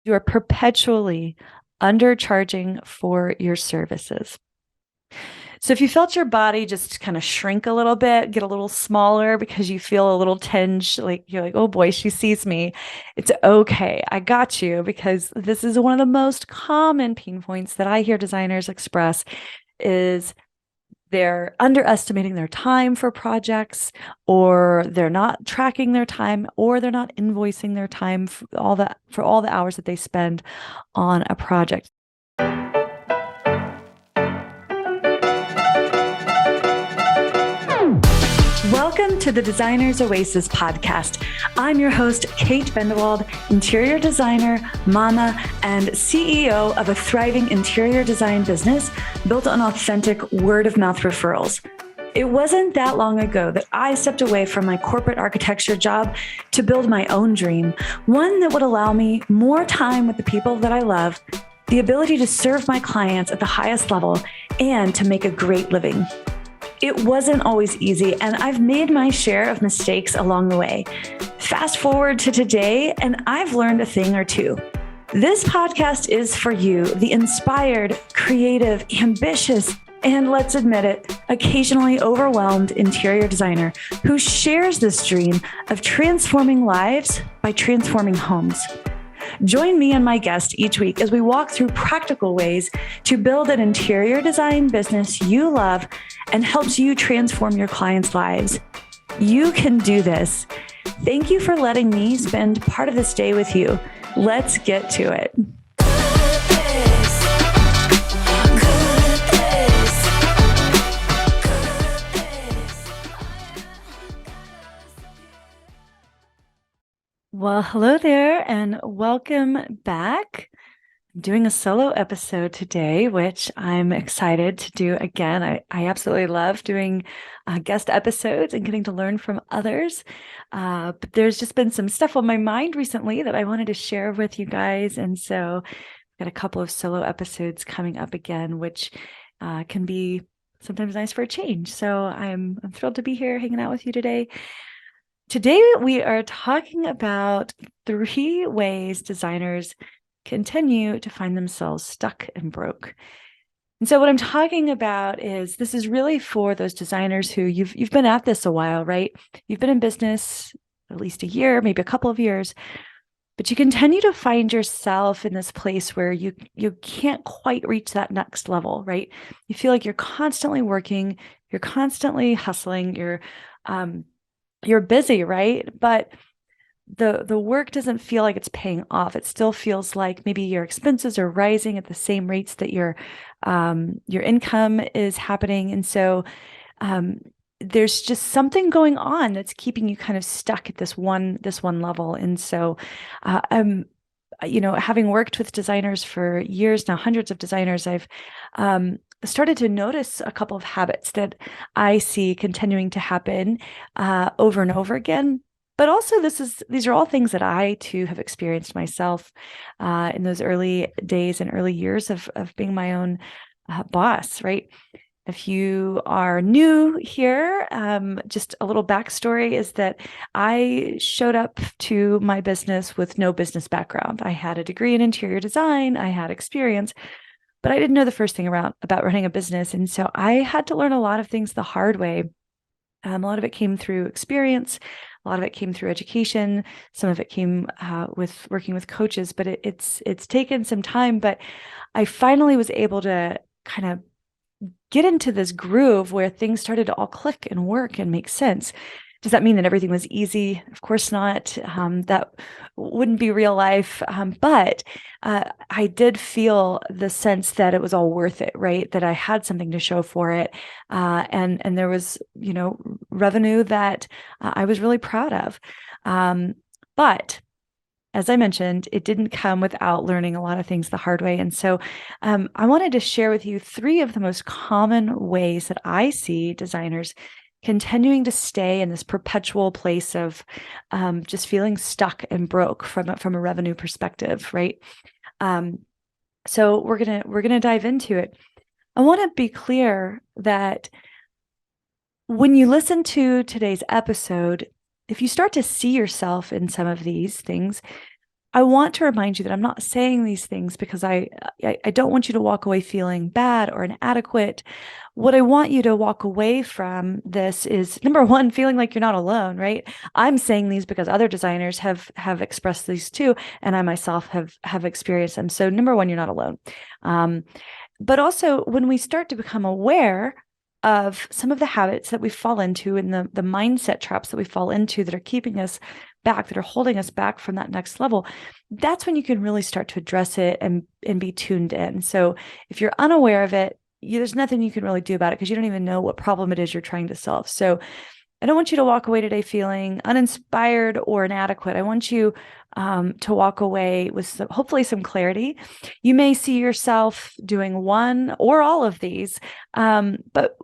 You are perpetually undercharging for your services. So if you felt your body just kind of shrink a little bit, get a little smaller because you feel a little tinge, like you're like, oh boy, she sees me. It's okay. I got you, because this is one of the most common pain points that I hear designers express is they're underestimating their time for projects, or they're not tracking their time, or they're not invoicing their time for all the hours that they spend on a project. Welcome to the Designer's Oasis podcast. I'm your host, Kate Bendewald, interior designer, mama, and CEO of a thriving interior design business built on authentic word-of-mouth referrals. It wasn't that long ago that I stepped away from my corporate architecture job to build my own dream, one that would allow me more time with the people that I love, the ability to serve my clients at the highest level, and to make a great living. It wasn't always easy, and I've made my share of mistakes along the way. Fast forward to today, and I've learned a thing or two. This podcast is for you, the inspired, creative, ambitious, and let's admit it, occasionally overwhelmed interior designer who shares this dream of transforming lives by transforming homes. Join me and my guest each week as we walk through practical ways to build an interior design business you love and helps you transform your clients' lives. You can do this. Thank you for letting me spend part of this day with you. Let's get to it. Well, hello there and welcome back. I'm doing a solo episode today, which I'm excited to do again. I absolutely love doing guest episodes and getting to learn from others. But there's just been some stuff on my mind recently that I wanted to share with you guys. And so I've got a couple of solo episodes coming up again, which can be sometimes nice for a change. So I'm thrilled to be here hanging out with you today. Today, we are talking about 3 ways designers continue to find themselves stuck and broke. And so what I'm talking about is this is really for those designers who you've been at this a while, right? You've been in business at least a year, maybe a couple of years, but you continue to find yourself in this place where you can't quite reach that next level, right? You feel like you're constantly working, you're constantly hustling, you're busy, right? But the work doesn't feel like it's paying off. It still feels like maybe your expenses are rising at the same rates that your income is happening. And so there's just something going on that's keeping you kind of stuck at this one level. And so having worked with designers for years now, hundreds of designers, I've started to notice a couple of habits that I see continuing to happen over and over again. But also these are all things that I too have experienced myself in those early days and early years of being my own boss, right? If you are new here, just a little backstory is that I showed up to my business with no business background. I had a degree in interior design, I had experience, but I didn't know the first thing about running a business. And so I had to learn a lot of things the hard way. A lot of it came through experience. A lot of it came through education. Some of it came with working with coaches, but it's taken some time. But I finally was able to kind of get into this groove where things started to all click and work and make sense. Does that mean that everything was easy? Of course not. That wouldn't be real life. But I did feel the sense that it was all worth it, right? That I had something to show for it. And there was, revenue that I was really proud of. But as I mentioned, it didn't come without learning a lot of things the hard way. And so I wanted to share with you 3 of the most common ways that I see designers continuing to stay in this perpetual place of just feeling stuck and broke from a revenue perspective, right? So we're gonna dive into it. I want to be clear that when you listen to today's episode, if you start to see yourself in some of these things, I want to remind you that I'm not saying these things because I don't want you to walk away feeling bad or inadequate. What I want you to walk away from this is, number one, feeling like you're not alone, right? I'm saying these because other designers have expressed these too, and I myself have experienced them. So number one, you're not alone. Um, but also, when we start to become aware of some of the habits that we fall into and the mindset traps that we fall into that are keeping us back, that are holding us back from that next level, that's when you can really start to address it and be tuned in. So if you're unaware of it, there's nothing you can really do about it because you don't even know what problem it is you're trying to solve. So I don't want you to walk away today feeling uninspired or inadequate. I want you to walk away with hopefully some clarity. You may see yourself doing one or all of these, but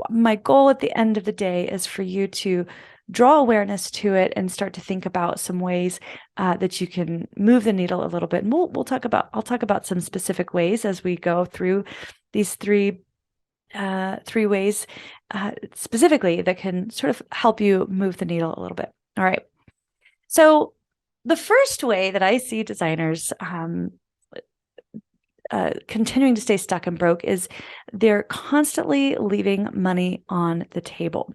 my goal at the end of the day is for you to draw awareness to it and start to think about some ways that you can move the needle a little bit. And I'll talk about some specific ways as we go through these three ways specifically that can sort of help you move the needle a little bit. All right. So the first way that I see designers continuing to stay stuck and broke is they're constantly leaving money on the table.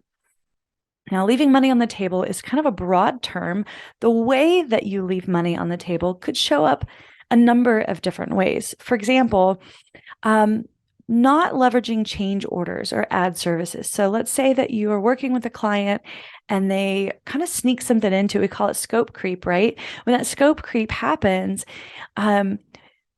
Now, leaving money on the table is kind of a broad term. The way that you leave money on the table could show up a number of different ways. For example, not leveraging change orders or ad services. So let's say that you are working with a client and they kind of sneak something into, we call it scope creep, right? When that scope creep happens,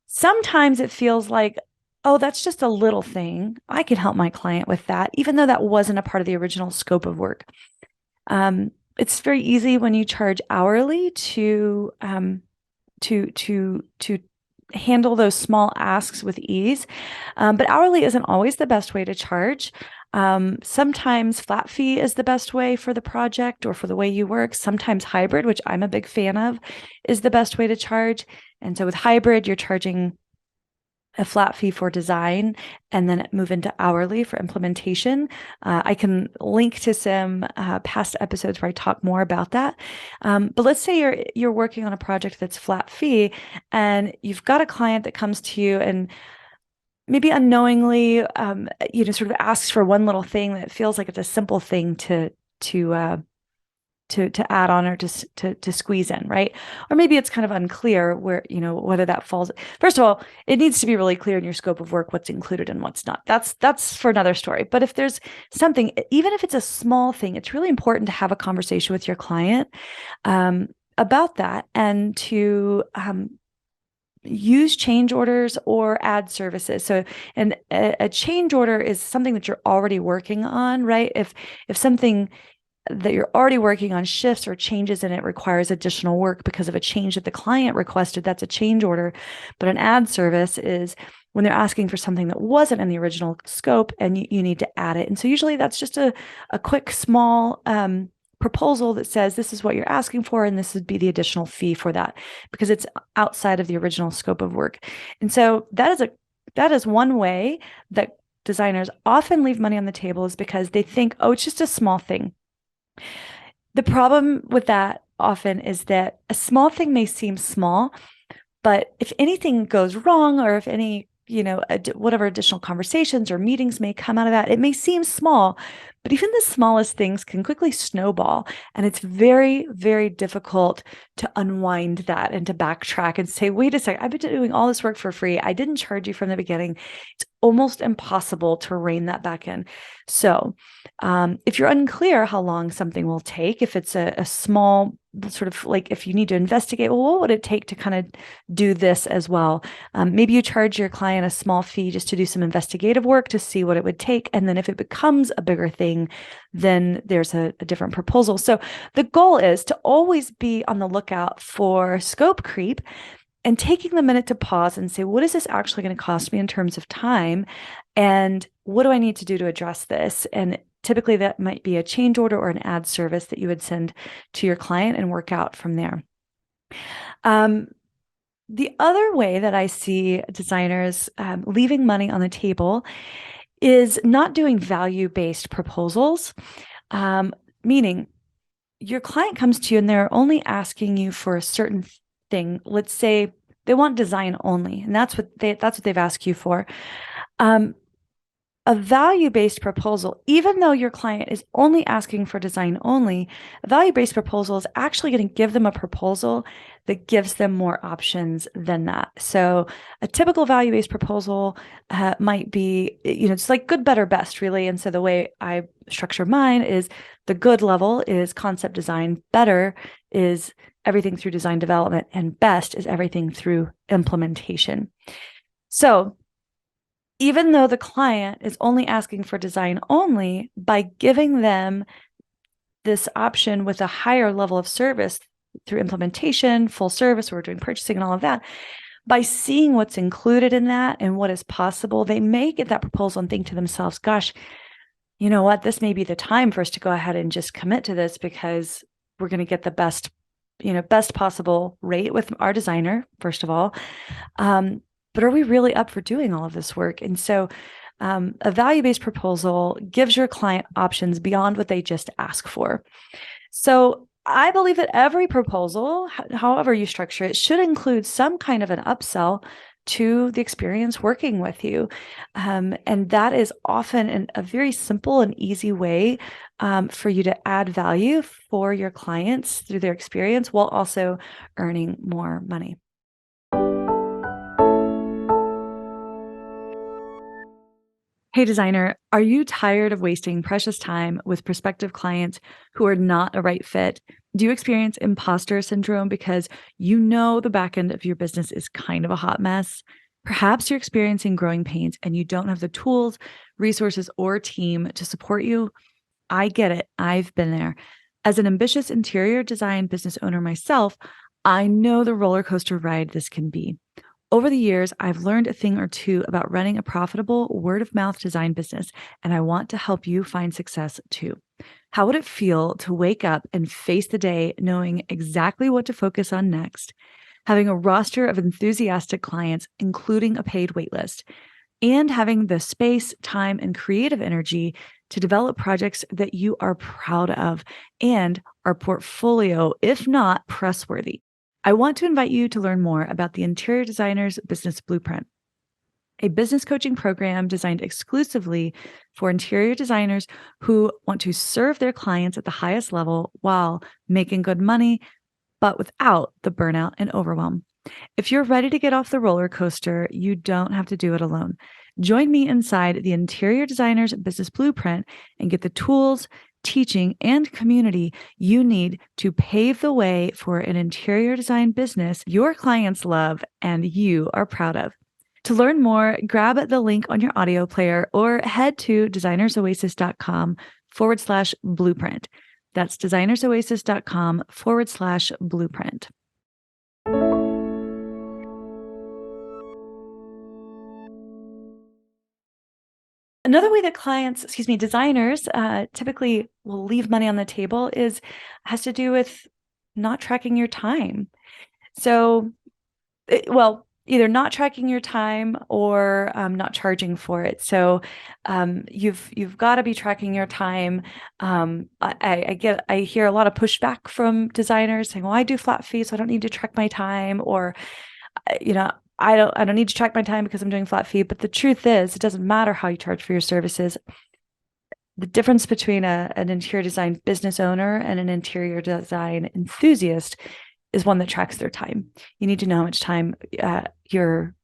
sometimes it feels like, oh, that's just a little thing. I can help my client with that, even though that wasn't a part of the original scope of work. It's very easy when you charge hourly to handle those small asks with ease. But hourly isn't always the best way to charge. Sometimes flat fee is the best way for the project or for the way you work. Sometimes hybrid, which I'm a big fan of, is the best way to charge. And so with hybrid, you're charging a flat fee for design and then move into hourly for implementation. I can link to some past episodes where I talk more about that. But let's say you're working on a project that's flat fee and you've got a client that comes to you and maybe unknowingly, sort of asks for one little thing that feels like it's a simple thing to add on or to squeeze in, right? Or maybe it's kind of unclear where, whether that falls. First of all, it needs to be really clear in your scope of work what's included and what's not. That's for another story. But if there's something, even if it's a small thing, it's really important to have a conversation with your client about that and to use change orders or ad services. So, and a change order is something that you're already working on, right? If something that you're already working on shifts or changes and it requires additional work because of a change that the client requested, that's a change order. But an ad service is when they're asking for something that wasn't in the original scope and you need to add it. And so usually that's just a quick, small proposal that says this is what you're asking for and this would be the additional fee for that because it's outside of the original scope of work. And so that is one way that designers often leave money on the table, is because they think, oh, it's just a small thing. The problem with that often is that a small thing may seem small, but if anything goes wrong or if any, whatever additional conversations or meetings may come out of that, it may seem small, but even the smallest things can quickly snowball. And it's very, very difficult to unwind that and to backtrack and say, wait a second, I've been doing all this work for free. I didn't charge you from the beginning. It's almost impossible to rein that back in. So if you're unclear how long something will take, if it's a small sort of like, if you need to investigate, well, what would it take to kind of do this as well? Maybe you charge your client a small fee just to do some investigative work to see what it would take. And then if it becomes a bigger thing, then there's a different proposal. So the goal is to always be on the lookout for scope creep and taking the minute to pause and say, what is this actually going to cost me in terms of time? And what do I need to do to address this? And typically that might be a change order or an ad service that you would send to your client and work out from there. The other way that I see designers leaving money on the table is not doing value-based proposals, meaning your client comes to you and they're only asking you for a certain thing. Let's say they want design only, and that's what they've asked you for. A value-based proposal, even though your client is only asking for design only, a value-based proposal is actually going to give them a proposal that gives them more options than that. So a typical value-based proposal might be, it's like good, better, best, really. And so the way I structure mine is the good level is concept design, better is everything through design development, and best is everything through implementation. So even though the client is only asking for design only, by giving them this option with a higher level of service through implementation, full service, we're doing purchasing and all of that, by seeing what's included in that and what is possible, they may get that proposal and think to themselves, gosh, you know what, this may be the time for us to go ahead and just commit to this because we're going to get the best possible rate with our designer, first of all. But are we really up for doing all of this work? And so a value-based proposal gives your client options beyond what they just ask for. So I believe that every proposal, however you structure it, should include some kind of an upsell to the experience working with you. And that is often a very simple and easy way for you to add value for your clients through their experience while also earning more money. Hey, designer, are you tired of wasting precious time with prospective clients who are not a right fit? Do you experience imposter syndrome because you know the back end of your business is kind of a hot mess? Perhaps you're experiencing growing pains and you don't have the tools, resources, or team to support you. I get it. I've been there. As an ambitious interior design business owner myself, I know the roller coaster ride this can be. Over the years, I've learned a thing or two about running a profitable word of mouth design business, and I want to help you find success too. How would it feel to wake up and face the day knowing exactly what to focus on next, having a roster of enthusiastic clients, including a paid waitlist, and having the space, time, and creative energy to develop projects that you are proud of and are portfolio, if not press worthy? I want to invite you to learn more about the Interior Designer's Business Blueprint, a business coaching program designed exclusively for interior designers who want to serve their clients at the highest level while making good money, but without the burnout and overwhelm. If you're ready to get off the roller coaster, you don't have to do it alone. Join me inside the Interior Designer's Business Blueprint and get the tools, teaching, and community you need to pave the way for an interior design business your clients love and you are proud of. To learn more, grab the link on your audio player or head to designersoasis.com/blueprint. That's designersoasis.com/blueprint. Another way that designers typically will leave money on the table has to do with not tracking your time. So, either not tracking your time or not charging for it. So you've got to be tracking your time. I hear a lot of pushback from designers saying, "Well, I do flat fee, so I don't need to track my time," or I don't need to track my time because I'm doing flat fee. But the truth is, it doesn't matter how you charge for your services. The difference between an interior design business owner and an interior design enthusiast is one that tracks their time. You need to know how much time you're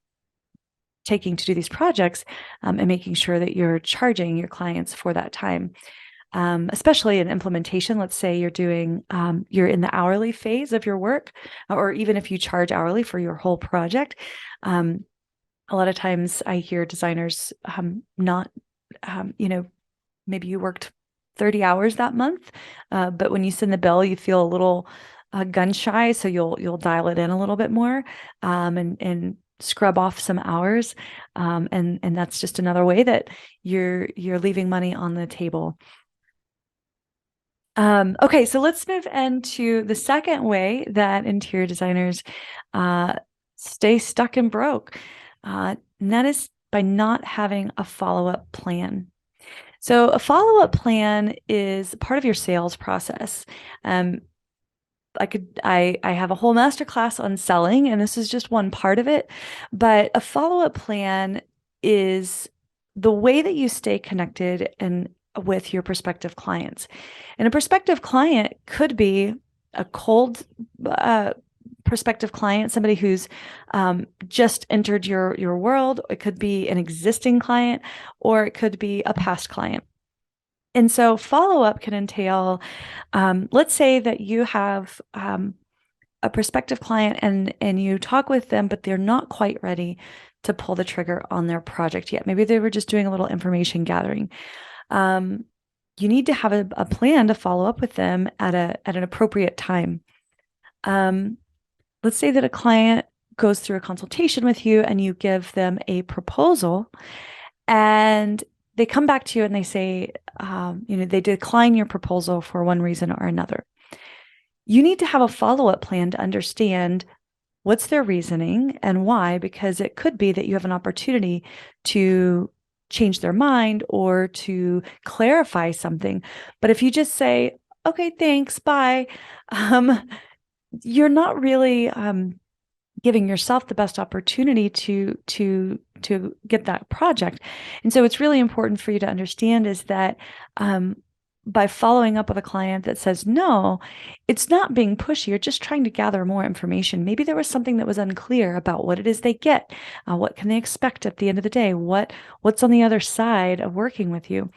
taking to do these projects and making sure that you're charging your clients for that time. Especially in implementation. Let's say you're in the hourly phase of your work, or even if you charge hourly for your whole project. A lot of times I hear designers not, maybe you worked 30 hours that month, but when you send the bill, you feel a little gun shy, so you'll dial it in a little bit more and scrub off some hours, and that's just another way that you're leaving money on the table. Okay, so let's move into the second way that interior designers stay stuck and broke, and that is by not having a follow-up plan. So a follow-up plan is part of your sales process. I have a whole masterclass on selling, and this is just one part of it. But a follow-up plan is the way that you stay connected and with your prospective clients. And a prospective client could be a cold prospective client, somebody who's just entered your world. It could be an existing client, or it could be a past client. And so follow up can entail, let's say that you have a prospective client and you talk with them, but they're not quite ready to pull the trigger on their project yet. Maybe they were just doing a little information gathering. You need to have a plan to follow up with them at an appropriate time. Let's say that a client goes through a consultation with you and you give them a proposal, and they come back to you and they say, they decline your proposal for one reason or another. You need to have a follow-up plan to understand what's their reasoning and why, because it could be that you have an opportunity to change their mind or to clarify something. But if you just say, okay, thanks, bye, you're not really giving yourself the best opportunity to get that project. And so it's really important for you to understand is that by following up with a client that says no, it's not being pushy. You're just trying to gather more information. Maybe there was something that was unclear about what it is they get. What can they expect at the end of the day? What's on the other side of working with you?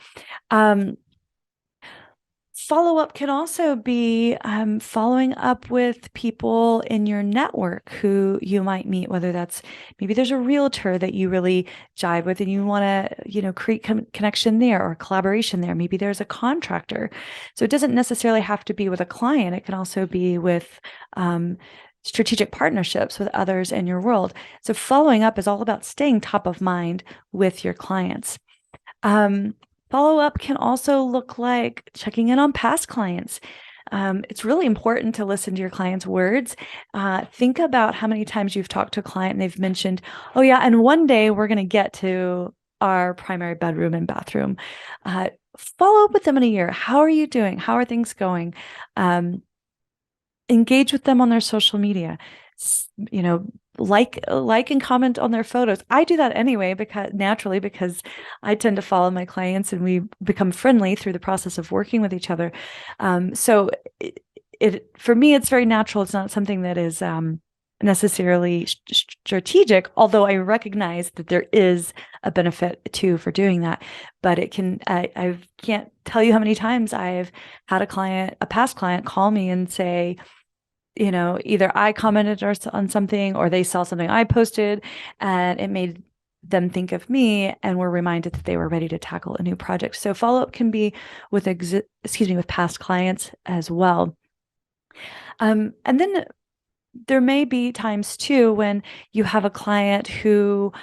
Follow-up can also be following up with people in your network who you might meet, whether that's maybe there's a realtor that you really jive with and you want to, create connection there or collaboration there. Maybe there's a contractor. So it doesn't necessarily have to be with a client. It can also be with strategic partnerships with others in your world. So following up is all about staying top of mind with your clients. Follow-up can also look like checking in on past clients. It's really important to listen to your client's words. Think about how many times you've talked to a client and they've mentioned, oh yeah, and one day we're going to get to our primary bedroom and bathroom. Follow up with them in a year. How are you doing? How are things going? Engage with them on their social media. Like and comment on their photos. I do that anyway because I tend to follow my clients and we become friendly through the process of working with each other. So for me, it's very natural. It's not something that is necessarily strategic, although I recognize that there is a benefit too for doing that. But I can't tell you how many times I've had a past client call me and say, either I commented on something or they saw something I posted and it made them think of me and were reminded that they were ready to tackle a new project. So follow-up can be with past clients as well. And then there may be times too when you have a client who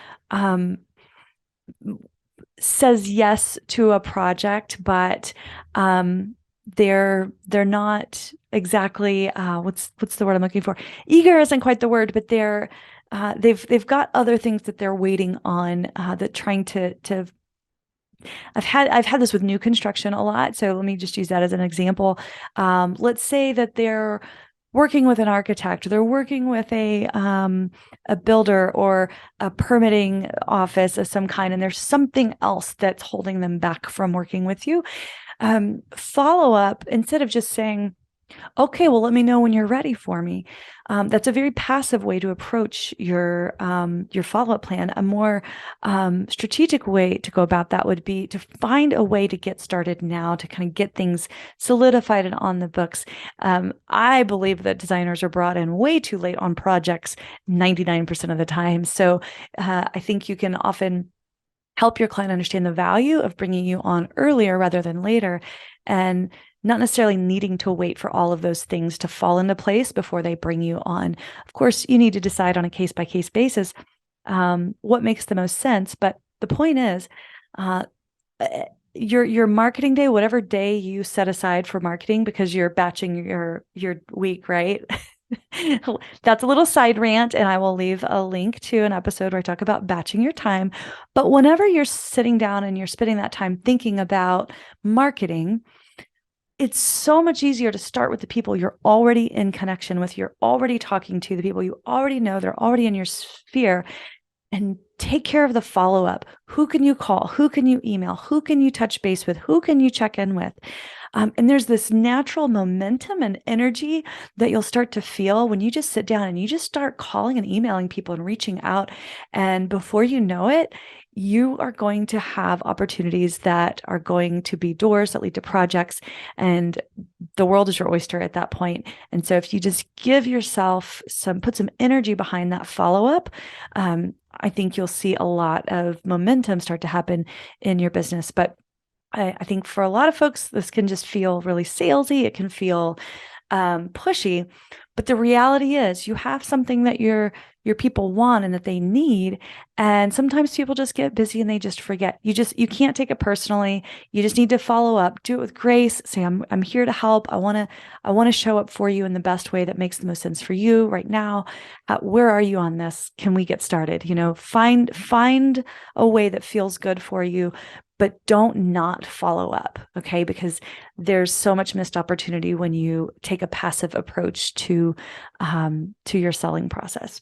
says yes to a project, but they're not exactly what's the word I'm looking for? Eager isn't quite the word, but they've got other things that they're waiting on that trying to I've had this with new construction a lot. So let me just use that as an example. Let's say that they're working with an architect, they're working with a builder or a permitting office of some kind, and there's something else that's holding them back from working with you. Follow up, instead of just saying, okay, well, let me know when you're ready for me. That's a very passive way to approach your follow-up plan. A more strategic way to go about that would be to find a way to get started now, to kind of get things solidified and on the books. I believe that designers are brought in way too late on projects 99% of the time. So I think you can often help your client understand the value of bringing you on earlier rather than later, and not necessarily needing to wait for all of those things to fall into place before they bring you on. Of course, you need to decide on a case-by-case basis what makes the most sense. But the point is, your marketing day, whatever day you set aside for marketing, because you're batching your week, right? That's a little side rant, and I will leave a link to an episode where I talk about batching your time. But whenever you're sitting down and you're spending that time thinking about marketing, it's so much easier to start with the people you're already in connection with, you're already talking to, the people you already know, they're already in your sphere, and take care of the follow up. Who can you call? Who can you email? Who can you touch base with? Who can you check in with? And there's this natural momentum and energy that you'll start to feel when you just sit down and you just start calling and emailing people and reaching out. And before you know it, you are going to have opportunities that are going to be doors that lead to projects, and the world is your oyster at that point. And so if you just give yourself put some energy behind that follow up, I think you'll see a lot of momentum start to happen in your business. But I think for a lot of folks, this can just feel really salesy. It can feel pushy. But the reality is you have something that your people want and that they need. And sometimes people just get busy and they just forget. You can't take it personally. You just need to follow up, do it with grace, say, I'm here to help. I want to show up for you in the best way that makes the most sense for you right now. Where are you on this? Can we get started? Find a way that feels good for you, but don't not follow up. Okay. Because there's so much missed opportunity when you take a passive approach to your selling process.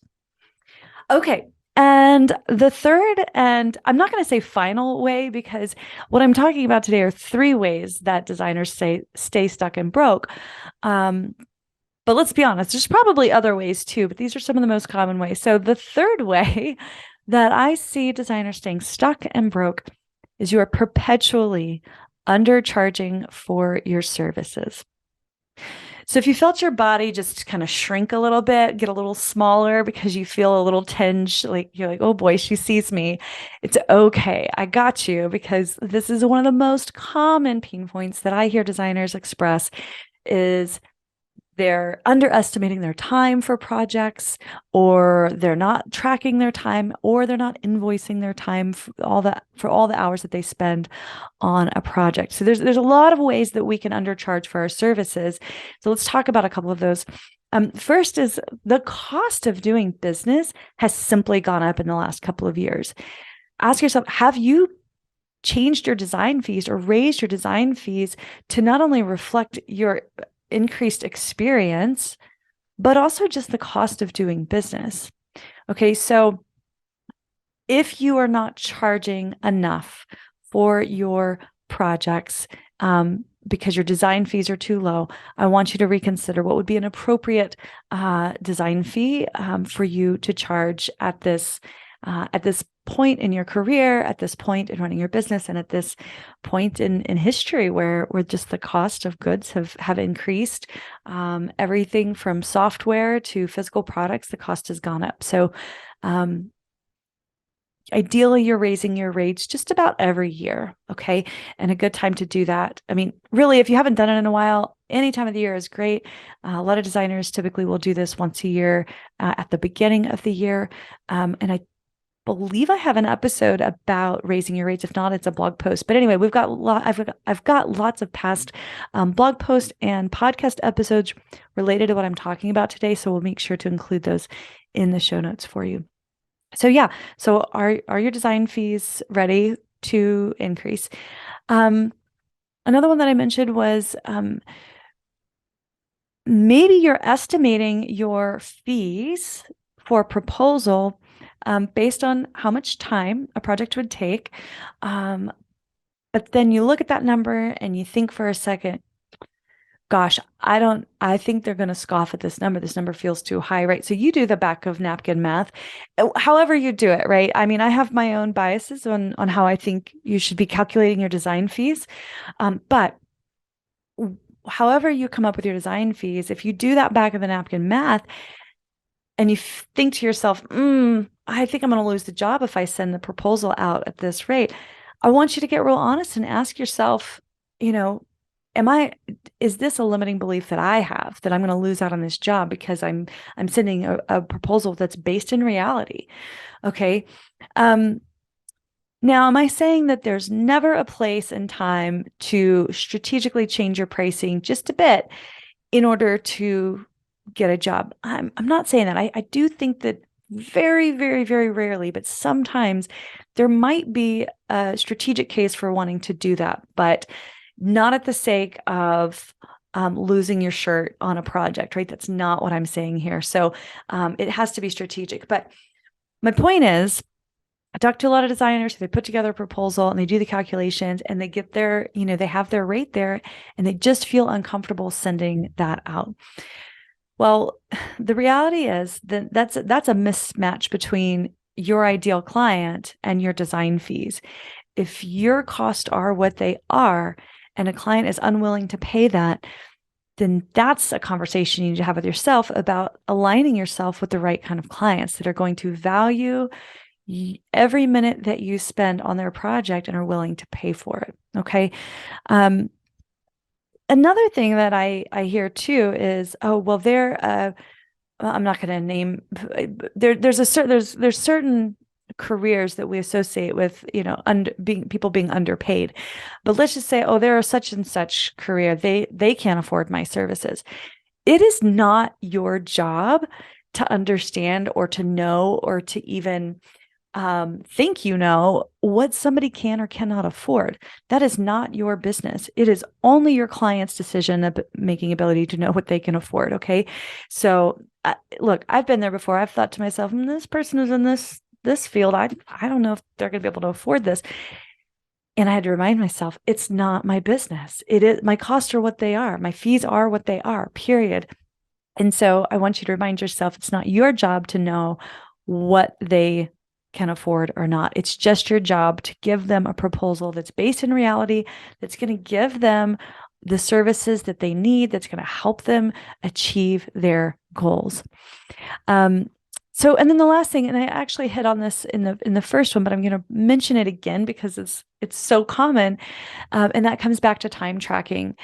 Okay. And the third, and I'm not going to say final way, because what I'm talking about today are 3 ways that designers stay stuck and broke. But let's be honest, there's probably other ways too, but these are some of the most common ways. So the third way that I see designers staying stuck and broke is you are perpetually undercharging for your services. So if you felt your body just kind of shrink a little bit, get a little smaller because you feel a little tinge, like you're like, oh boy, she sees me. It's okay. I got you, because this is one of the most common pain points that I hear designers express is they're underestimating their time for projects, or they're not tracking their time, or they're not invoicing their time for all the hours that they spend on a project. So there's a lot of ways that we can undercharge for our services. So let's talk about a couple of those. First is the cost of doing business has simply gone up in the last couple of years. Ask yourself, have you changed your design fees or raised your design fees to not only reflect your increased experience, but also just the cost of doing business? Okay, so if you are not charging enough for your projects because your design fees are too low, I want you to reconsider what would be an appropriate design fee for you to charge at this point in your career, at this point in running your business, and at this point in history where just the cost of goods have increased. Everything from software to physical products, the cost has gone up. So ideally, you're raising your rates just about every year, okay? And a good time to do that. I mean, really, if you haven't done it in a while, any time of the year is great. A lot of designers typically will do this once a year at the beginning of the year. And I believe I have an episode about raising your rates. If not, it's a blog post. But anyway, I've got lots of past blog posts and podcast episodes related to what I'm talking about today. So we'll make sure to include those in the show notes for you. So yeah, so are your design fees ready to increase? Another one that I mentioned was maybe you're estimating your fees for proposal based on how much time a project would take. But then you look at that number and you think for a second, gosh, I think they're going to scoff at this number. This number feels too high, right? So you do the back of napkin math, however you do it, right? I mean, I have my own biases on how I think you should be calculating your design fees. But however you come up with your design fees, if you do that back of the napkin math and you think to yourself, I think I'm going to lose the job if I send the proposal out at this rate, I want you to get real honest and ask yourself, is this a limiting belief that I have that I'm going to lose out on this job because I'm sending a proposal that's based in reality? Okay. Now, am I saying that there's never a place and time to strategically change your pricing just a bit in order to get a job? I'm not saying that. I do think that very, very, very rarely, but sometimes there might be a strategic case for wanting to do that. But not at the sake of losing your shirt on a project, right? That's not what I'm saying here. So it has to be strategic. But my point is, I talk to a lot of designers who they put together a proposal and they do the calculations and they get their, they have their rate there and they just feel uncomfortable sending that out. Well, the reality is that that's a mismatch between your ideal client and your design fees. If your costs are what they are and a client is unwilling to pay that, then that's a conversation you need to have with yourself about aligning yourself with the right kind of clients that are going to value every minute that you spend on their project and are willing to pay for it. Okay. Another thing that I hear too is, oh, well, I'm not going to name, there's certain careers that we associate with, people being underpaid. But let's just say, oh, there are such and such career, they can't afford my services. It is not your job to understand or to know or to even think what somebody can or cannot afford. That is not your business. It is only your client's decision of making ability to know what they can afford. Okay. So look, I've been there before. I've thought to myself, this person is in this field. I don't know if they're going to be able to afford this. And I had to remind myself, it's not my business. It is, my costs are what they are. My fees are what they are, period. And so I want you to remind yourself, it's not your job to know what they can afford or not. It's just your job to give them a proposal that's based in reality, that's going to give them the services that they need, that's going to help them achieve their goals. And then the last thing, and I actually hit on this in the first one, but I'm going to mention it again because it's so common, and that comes back to time tracking.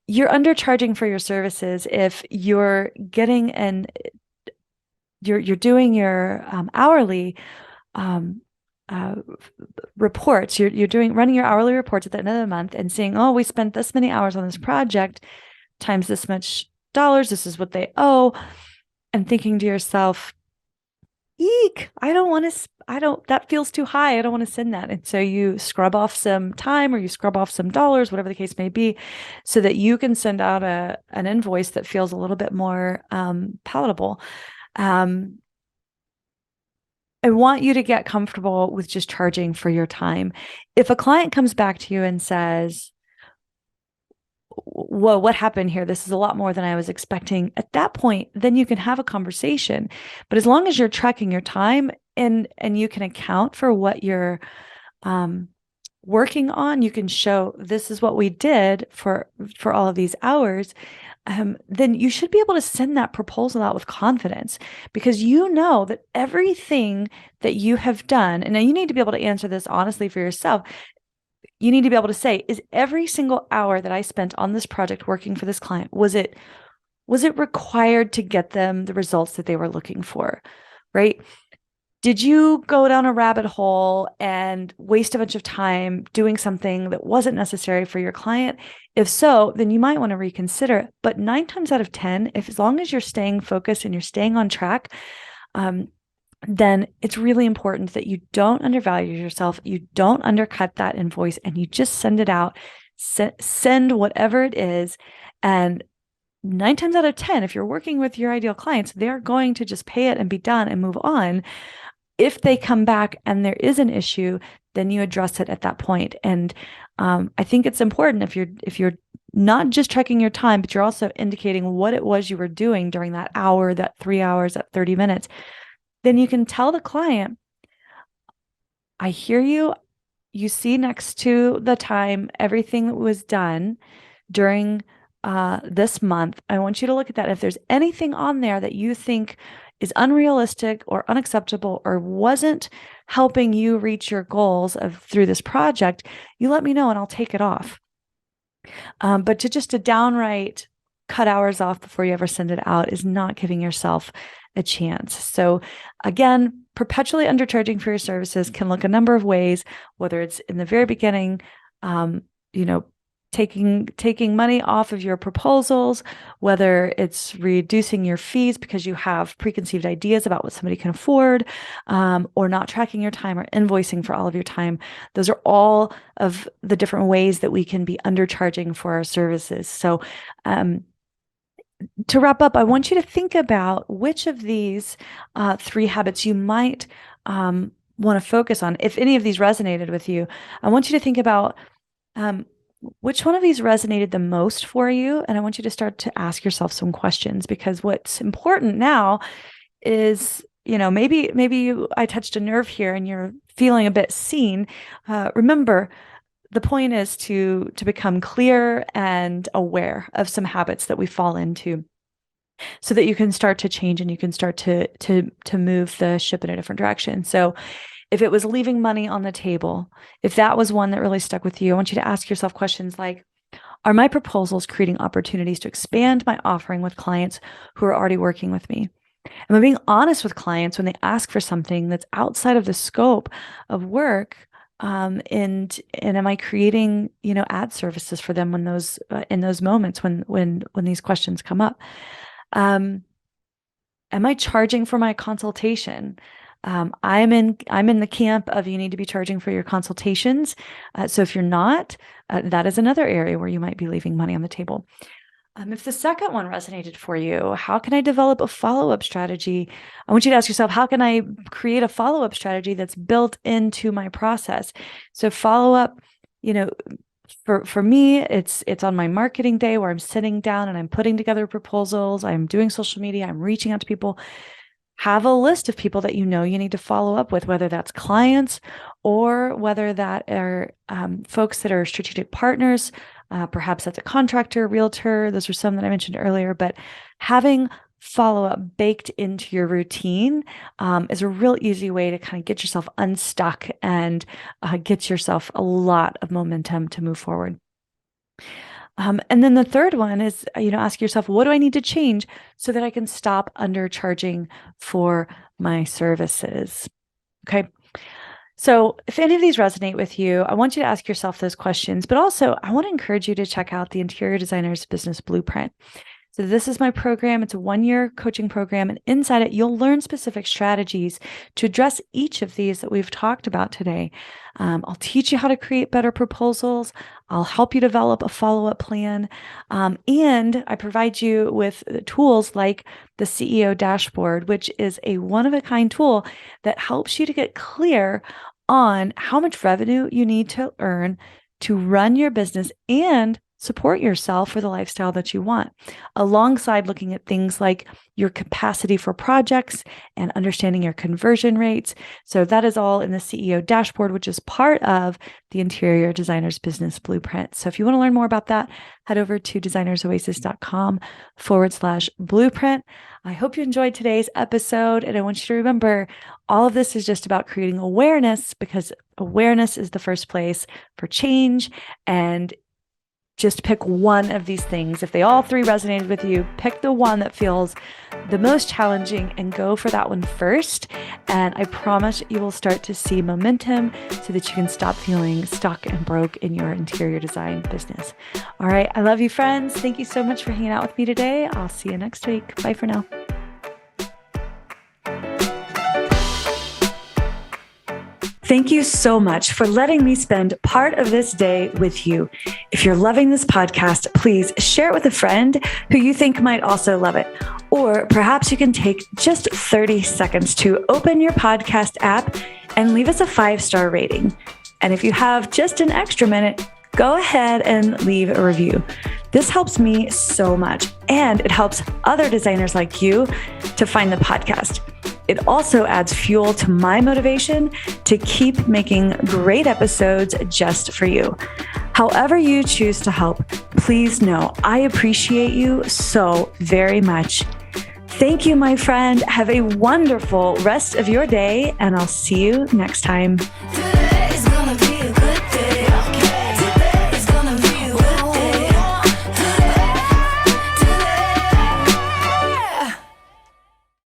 You're undercharging for your services if you're getting you're doing your hourly reports. You're running your hourly reports at the end of the month and saying, oh, we spent this many hours on this project times this much dollars. This is what they owe, and thinking to yourself, eek, that feels too high. I don't want to send that. And so you scrub off some time or you scrub off some dollars, whatever the case may be, so that you can send out an invoice that feels a little bit more palatable. I want you to get comfortable with just charging for your time. If a client comes back to you and says, whoa, what happened here? This is a lot more than I was expecting. At that point, then you can have a conversation. But as long as you're tracking your time and you can account for what you're working on, you can show this is what we did for all of these hours. Then you should be able to send that proposal out with confidence, because you know that everything that you have done, and now you need to be able to answer this honestly for yourself. You need to be able to say, is every single hour that I spent on this project working for this client, was it required to get them the results that they were looking for, right? Did you go down a rabbit hole and waste a bunch of time doing something that wasn't necessary for your client? If so, then you might want to reconsider. But 9 times out of 10, as long as you're staying focused and you're staying on track, then it's really important that you don't undervalue yourself, you don't undercut that invoice, and you just send it out, send whatever it is. And 9 times out of 10, if you're working with your ideal clients, they're going to just pay it and be done and move on. If they come back and there is an issue, then you address it at that point. And I think it's important if you're not just tracking your time, but you're also indicating what it was you were doing during that hour, that 3 hours, that 30 minutes, then you can tell the client, I hear you. You see next to the time everything that was done during this month. I want you to look at that. If there's anything on there that you think is unrealistic or unacceptable or wasn't helping you reach your goals through this project, you let me know and I'll take it off. But to downright cut hours off before you ever send it out is not giving yourself a chance. So again, perpetually undercharging for your services can look a number of ways, whether it's in the very beginning, taking money off of your proposals, whether it's reducing your fees because you have preconceived ideas about what somebody can afford, or not tracking your time or invoicing for all of your time. Those are all of the different ways that we can be undercharging for our services. So, to wrap up, I want you to think about which of these 3 habits you might want to focus on. If any of these resonated with you, I want you to think about which one of these resonated the most for you. And I want you to start to ask yourself some questions, because what's important now is, maybe I touched a nerve here and you're feeling a bit seen. Remember, the point is to become clear and aware of some habits that we fall into, so that you can start to change and you can start to move the ship in a different direction. So if it was leaving money on the table, if that was one that really stuck with you, I want you to ask yourself questions like, are my proposals creating opportunities to expand my offering with clients who are already working with me? Am I being honest with clients when they ask for something that's outside of the scope of work? And am I creating, ad services for them when those in those moments when these questions come up? Am I charging for my consultation? I'm in the camp of you need to be charging for your consultations. So if you're not, that is another area where you might be leaving money on the table. If the second one resonated for you, how can I develop a follow-up strategy? I want you to ask yourself, how can I create a follow-up strategy that's built into my process? So follow-up, for me, it's on my marketing day where I'm sitting down and I'm putting together proposals, I'm doing social media, I'm reaching out to people. Have a list of people that you need to follow up with, whether that's clients or whether that are folks that are strategic partners. Perhaps that's a contractor, realtor. Those are some that I mentioned earlier, but having follow-up baked into your routine is a real easy way to kind of get yourself unstuck and get yourself a lot of momentum to move forward. And then the third one is, ask yourself, what do I need to change so that I can stop undercharging for my services? Okay. So if any of these resonate with you, I want you to ask yourself those questions, but also I want to encourage you to check out the Interior Designer's Business Blueprint. So this is my program. It's a 1-year coaching program, and inside it, you'll learn specific strategies to address each of these that we've talked about today. I'll teach you how to create better proposals. I'll help you develop a follow-up plan. And I provide you with tools like the CEO dashboard, which is a one-of-a-kind tool that helps you to get clear on how much revenue you need to earn to run your business and support yourself for the lifestyle that you want, alongside looking at things like your capacity for projects and understanding your conversion rates. So that is all in the CEO dashboard, which is part of the Interior Designer's Business Blueprint. So if you want to learn more about that, head over to designersoasis.com/blueprint. I hope you enjoyed today's episode. And I want you to remember, all of this is just about creating awareness, because awareness is the first place for change. And just pick one of these things. If they all 3 resonated with you, pick the one that feels the most challenging and go for that one first. And I promise you will start to see momentum so that you can stop feeling stuck and broke in your interior design business. All right. I love you, friends. Thank you so much for hanging out with me today. I'll see you next week. Bye for now. Thank you so much for letting me spend part of this day with you. If you're loving this podcast, please share it with a friend who you think might also love it. Or perhaps you can take just 30 seconds to open your podcast app and leave us a 5-star rating. And if you have just an extra minute, go ahead and leave a review. This helps me so much, and it helps other designers like you to find the podcast. It also adds fuel to my motivation to keep making great episodes just for you. However you choose to help, please know I appreciate you so very much. Thank you, my friend. Have a wonderful rest of your day, and I'll see you next time.